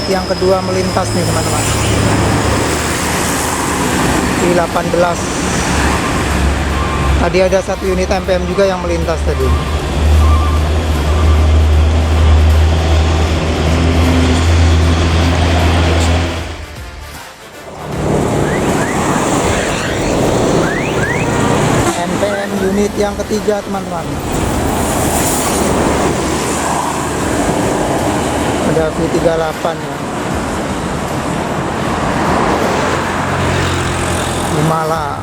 unit yang kedua melintas nih teman-teman. Di 18. Tadi ada satu unit MPM juga yang melintas tadi. MPM unit yang ketiga teman-teman. Ada V38 ya. Himala.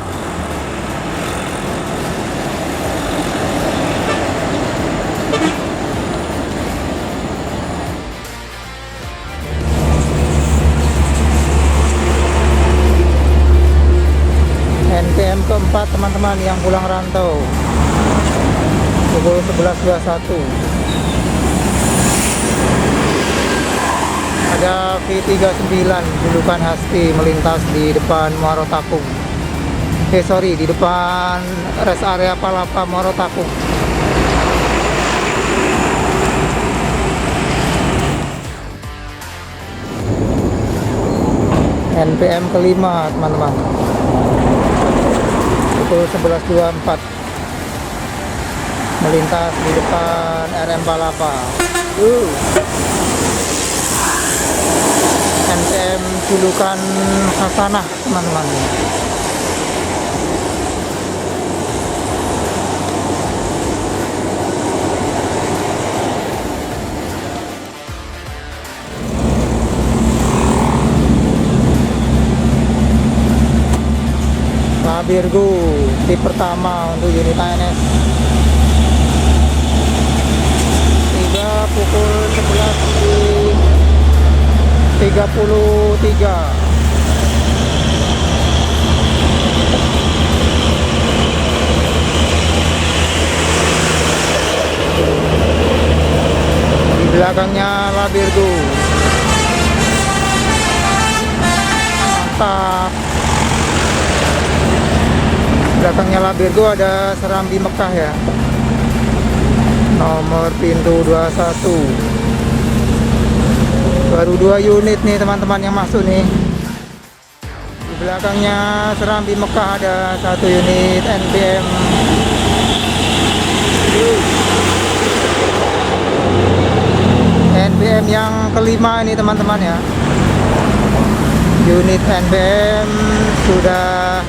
NPM keempat teman-teman yang pulang rantau pukul 11.21. Ada V39 julukan Hasti melintas di depan Muaro Takung. Di depan rest area Palapa Muaro Takung. NPM kelima teman-teman, pukul 11.24 melintas di depan RM Palapa. NPM julukan Hasanah teman-teman. Labirgo di pertama untuk unit ANS. Tiga pukul 11.33. Di belakangnya Labirgo. Mantap. Belakangnya Labirgo ada Serambi Mekah ya. Nomor pintu 21. Baru 2 unit nih teman-teman yang masuk nih. Di belakangnya Serambi Mekah ada 1 unit NPM. NPM yang kelima ini teman-teman ya. Unit NPM sudah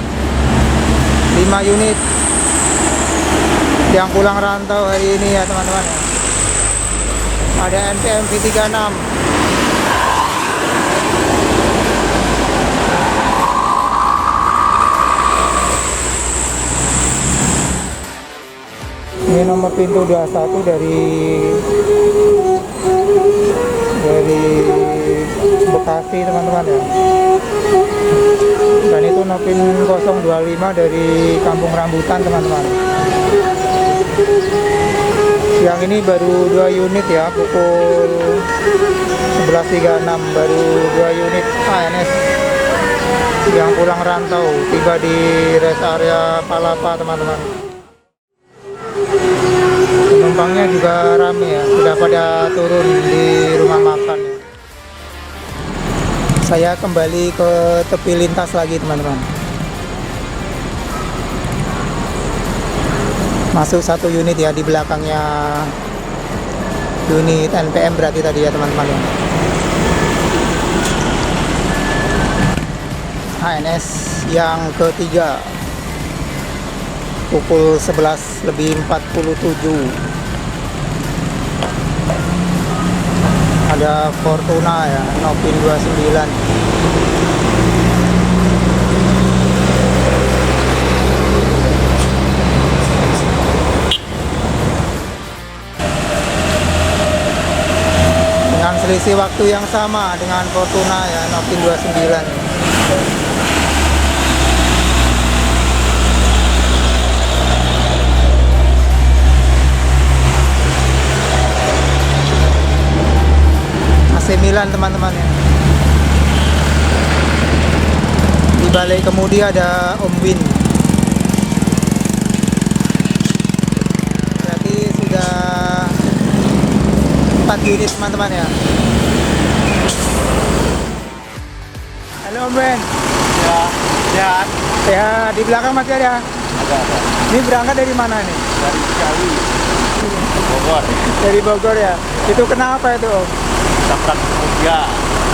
5 unit yang pulang rantau hari ini ya teman-teman ya. Ada NPM V36. Ini nomor pintu 21 dari Bekasi teman-teman ya. Dan itu Nopin 025 dari Kampung Rambutan teman-teman. Siang ini baru 2 unit ya, pukul 11.36 baru 2 unit ANS yang pulang rantau tiba di rest area Palapa teman-teman. Penumpangnya juga rame ya, sudah pada turun di rumah makan ya. Saya kembali ke tepi lintas lagi teman-teman. Masuk 1 unit ya di belakangnya unit NPM berarti tadi ya teman-teman ya. ANS yang ketiga pukul 11.47. Ada Fortuna ya, Nopin 29. Dengan selisih waktu yang sama dengan Fortuna ya, Nopin 29. AC Milan teman-teman ya. Di balik kemudi ada Om Win. Berarti sudah 4 unit teman-teman ya. Om Ben? Ya, sehat. Sehat. Di belakang masih ada. Ada. Ini berangkat dari mana nih? Dari Ciawi, Bogor. Dari Bogor ya. Itu kenapa itu Om? Tabrak Mutia.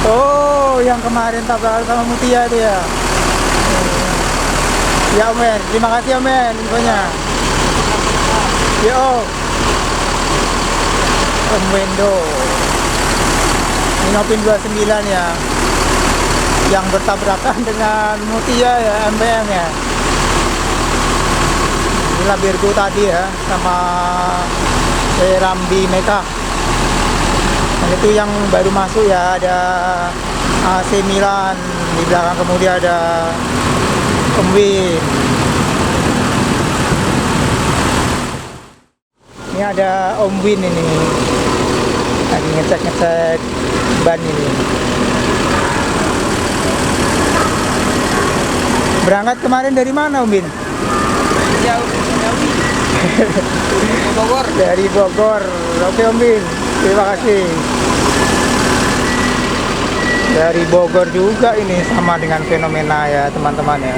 Oh, yang kemarin tabrakan sama Mutia itu ya. Ya Om Ben, terima kasih Om Ben infonya. Ya Om Wendo. Inopin 29 ya. Yang bertabrakan dengan Mutia ya, MBM ya. Inilah Virgo tadi ya, sama Rambi Meka. Dan itu yang baru masuk ya, ada AC Milan di belakang, kemudian ada Om Win. Ini ada Om Win ini, lagi ngecek ban ini. Berangkat kemarin dari mana Om Win? Jauh, Bogor. Dari Bogor. Oke Om Win, terima kasih. Dari Bogor juga ini, sama dengan fenomena ya teman-teman ya.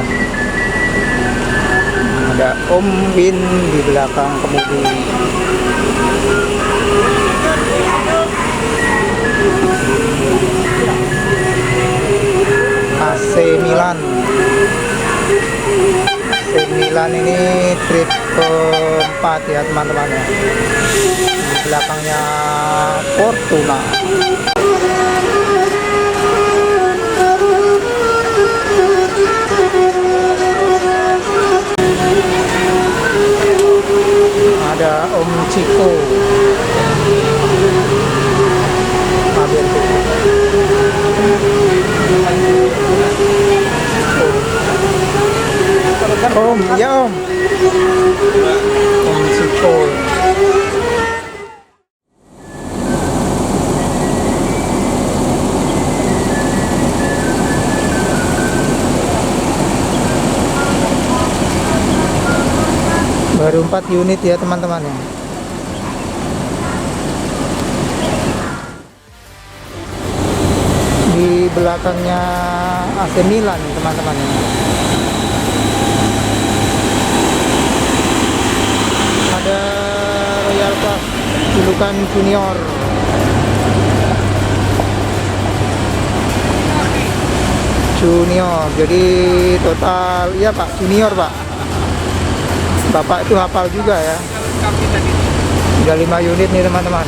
Ada Om Win di belakang kemudi. AC Milan. AC Milan ini trip keempat ya teman-teman ya. Di belakangnya Fortuna. Ada Om Ciko. Om, ya Om. Om Ciko. Baru 4 unit ya teman-teman ya. Di belakangnya AC Milan teman-teman ya. Ada Royal Class julukan junior. Junior, jadi total ya Pak, junior Pak. Bapak itu hafal juga ya. Udah 5 unit nih teman-teman.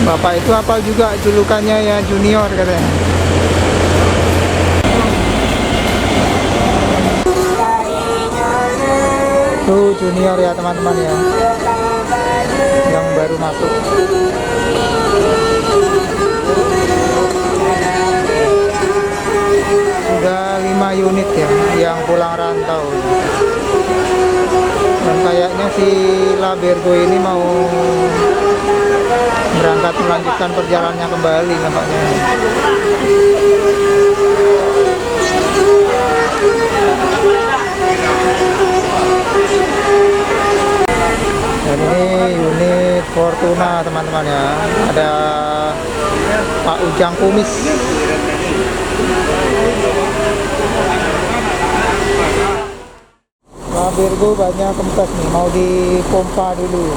Bapak itu hafal juga julukannya ya, junior katanya. Tuh junior ya teman-teman ya, yang baru masuk. Sudah 5 unit ya yang pulang rantau. Dan kayaknya si Virgo ini mau berangkat melanjutkan perjalanannya kembali nampaknya. Dan ini unit Fortuna teman-teman ya. Ada Pak Ujang Kumis. Virgo banyak kempes nih, mau dipompa dulu.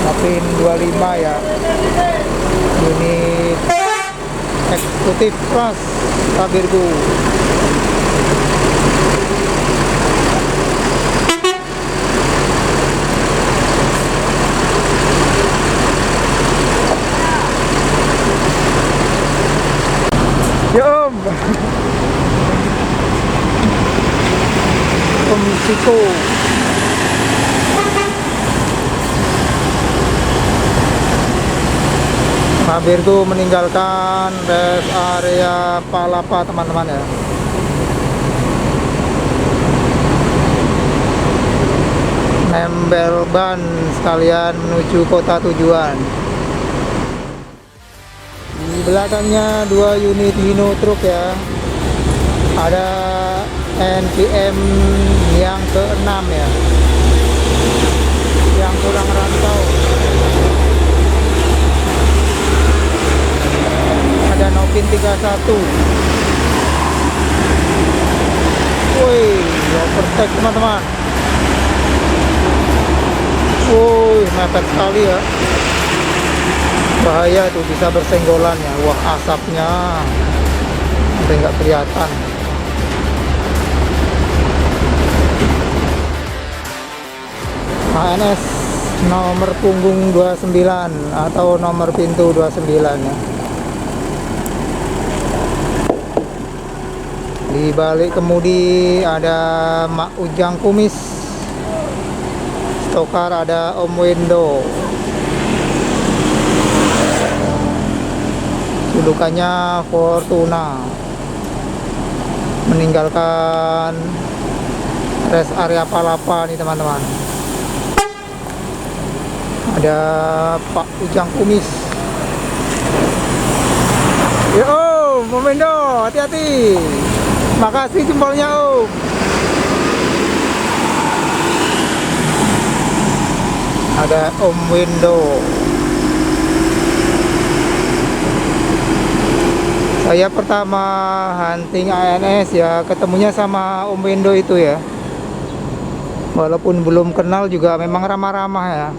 Napin 25 ya. Unit eksekutif kelas Virgo. Om Ciko. Virgo meninggalkan rest area Palapa teman-teman ya. Nempel ban sekalian menuju kota tujuan. Di belakangnya 2 unit Hino truk ya. Ada NPM yang ke-6 ya, yang kurang rantau. ada Nopin 31. Woi, overtake teman-teman. Woi, mepet sekali ya. Bahaya tuh, bisa bersenggolan ya. Wah, asapnya sampai nggak kelihatan. HNS nomor punggung 29 atau nomor pintu 29 ya. Di balik kemudi ada Mak Ujang Kumis. Stokar ada Om Wendo. Julukannya Fortuna. Meninggalkan rest area Palapa nih teman-teman. Ada Pak Ujang Kumis. Yo, Om Wendo, hati-hati. Makasih jempolnya Om. Ada Om Wendo. Saya pertama hunting ANS ya, ketemunya sama Om Wendo itu ya. Walaupun belum kenal juga memang ramah-ramah ya.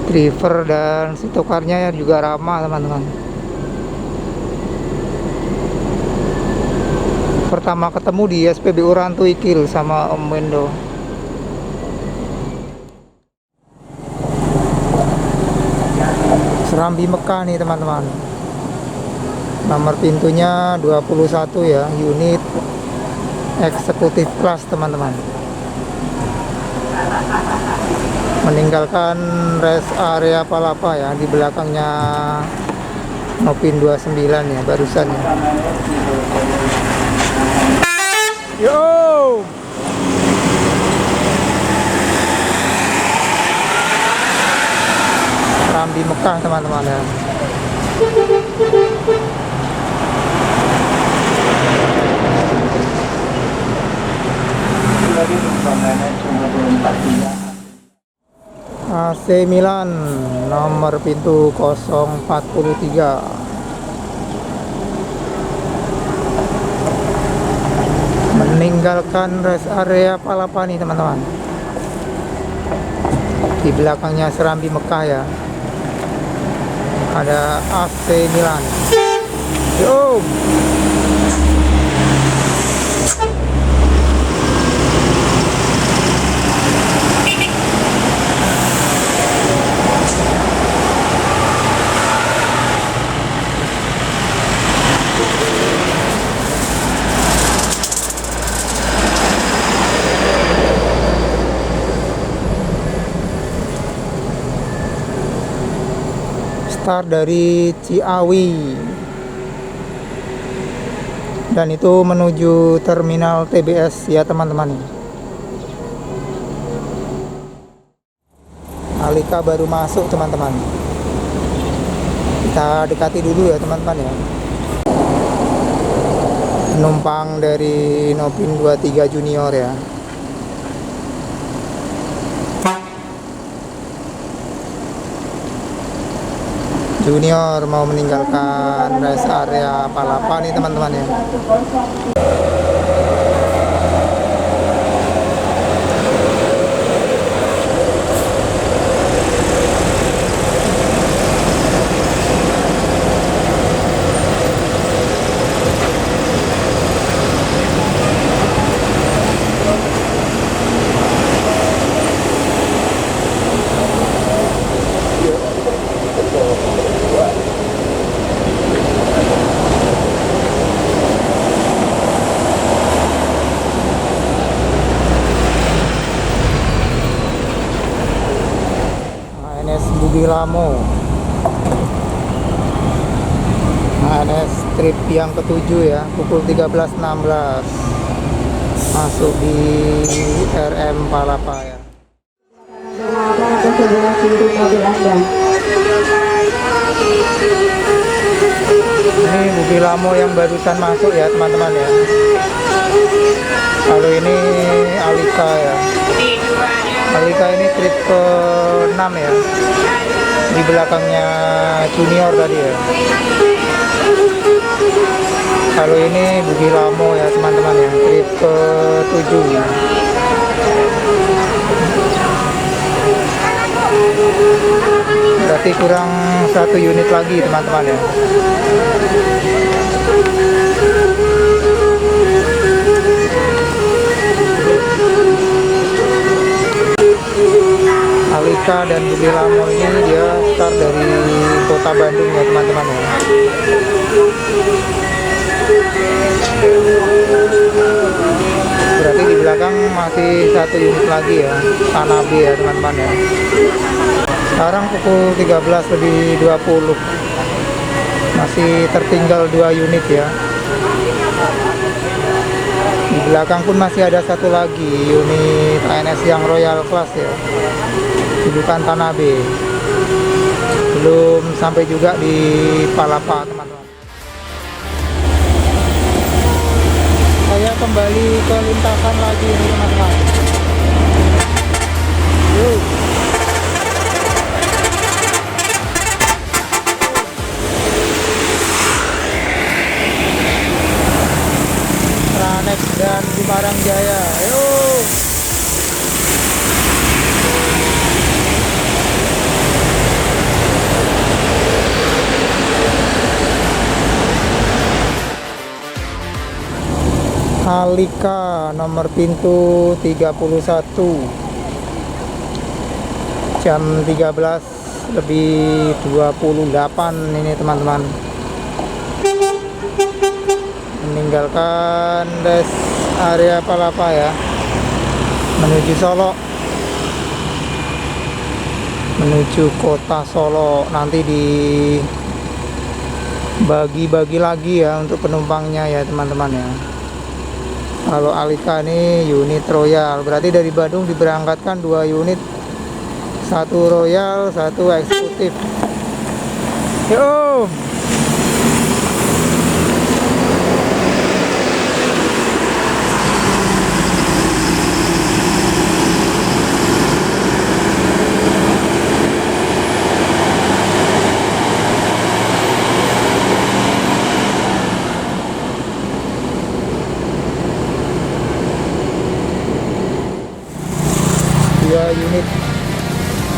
Driver dan si tokarnya juga ramah teman-teman. Pertama ketemu di SPBU Rantu Ikil sama Om Wendo. Serambi Mekah nih teman-teman. Nomor pintunya 21 ya, unit eksekutif kelas teman-teman. Meninggalkan rest area Palapa ya, di belakangnya Nopin 29 ya, barusan ya. Yo, Rambi Mekah teman-teman ya. AC Milan nomor pintu 043. Meninggalkan rest area Palapa nih teman-teman. Di belakangnya Serambi Mekah ya. Ada AC Milan. Yo. Start dari Ciawi dan itu menuju terminal TBS ya teman-teman. Alika baru masuk teman-teman, kita dekati dulu ya teman-teman ya. Penumpang dari Nopin 23 Junior ya. Junior mau meninggalkan rest area Palapa nih teman-teman ya. Lamo ANS trip yang ketujuh ya, pukul 13.16 masuk di RM Palapa ya. Ini Budi Lamo yang barusan masuk ya teman-teman ya. Kalau ini Alika ya, Alika Alika ini trip ke 6 ya. Di belakangnya Junior tadi ya. Kalau ini Bugi Lamo ya teman-teman ya, trip ke 7. Berarti kurang 1 unit lagi teman-teman ya. Alika dan Bugi Lamo ini dia start dari kota Bandung ya teman-teman ya. Berarti di belakang masih 1 unit lagi ya, Tanabe ya teman-teman ya. Sekarang pukul 13:20, masih tertinggal 2 unit ya. Di belakang pun masih ada 1 lagi unit ANS yang Royal Class ya, judukan Tanabe. Belum sampai juga di Palapa teman-teman. Saya kembali ke lintasan lagi nih teman-teman. Yuk. Tranex dan Cimarang Jaya. Yuk. Alika nomor pintu 31, jam 13:28 ini teman-teman. Meninggalkan rest area Palapa ya, menuju Solo, menuju kota Solo. Nanti dibagi-bagi lagi ya untuk penumpangnya ya teman-teman ya. Kalau Alika ini unit Royal, berarti dari Bandung diberangkatkan 2 unit, 1 Royal, 1 eksekutif. Yuk. Unit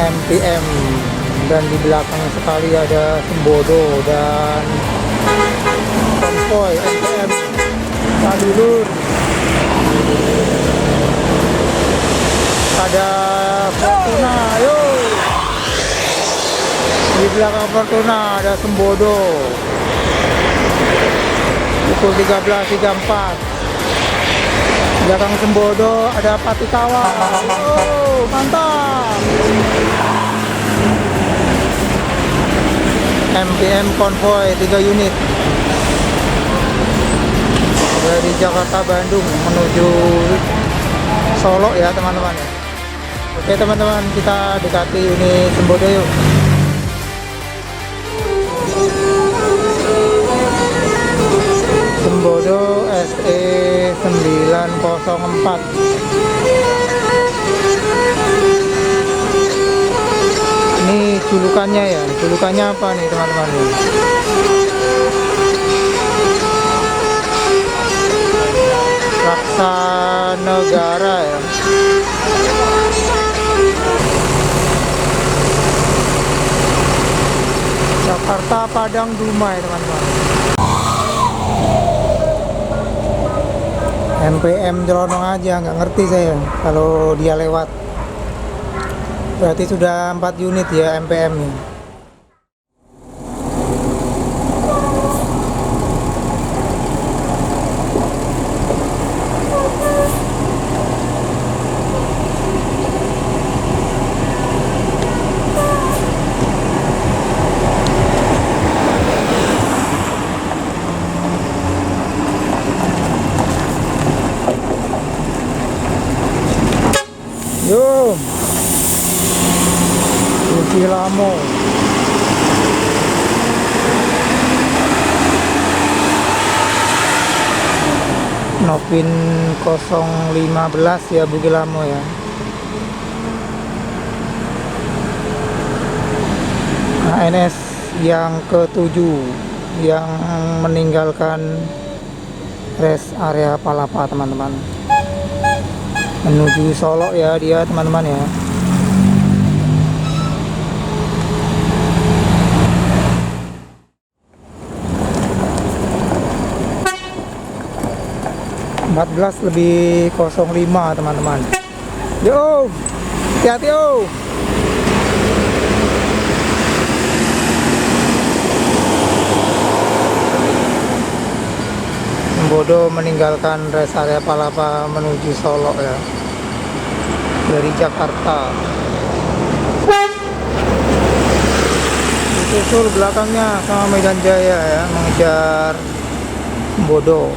MPM, dan di belakang sekali ada Sembodo dan konvoy MPM Padulur. Ada Fortuna, yuk. Di belakang Fortuna ada Sembodo. Pukul 13:34. Belakang Sembodo ada Patikawa. Oh, mantap. MPM konvoy 3 unit dari Jakarta Bandung menuju Solo ya teman-teman ya. Oke teman-teman, kita dekati unit Sembodo yuk. Sembodo SE 904. Ini julukannya ya, julukannya apa nih teman-teman? Raksa Negara ya. Jakarta Padang Dumai teman-teman. MPM Jelonong aja, nggak ngerti saya kalau dia lewat. Berarti sudah 4 unit ya MPM nya. Yo, Bugi Lamo. Novin 015 ya, Bugi Lamo ya. HNS yang ke-7 yang meninggalkan rest area Palapa teman-teman, menuju Solo ya dia teman-teman ya. (14:05) teman-teman. Yo, hati-hati yo. Bodo meninggalkan rest area Palapa menuju Solo ya, dari Jakarta. Disusul belakangnya sama Medan Jaya ya, mengejar Bodo.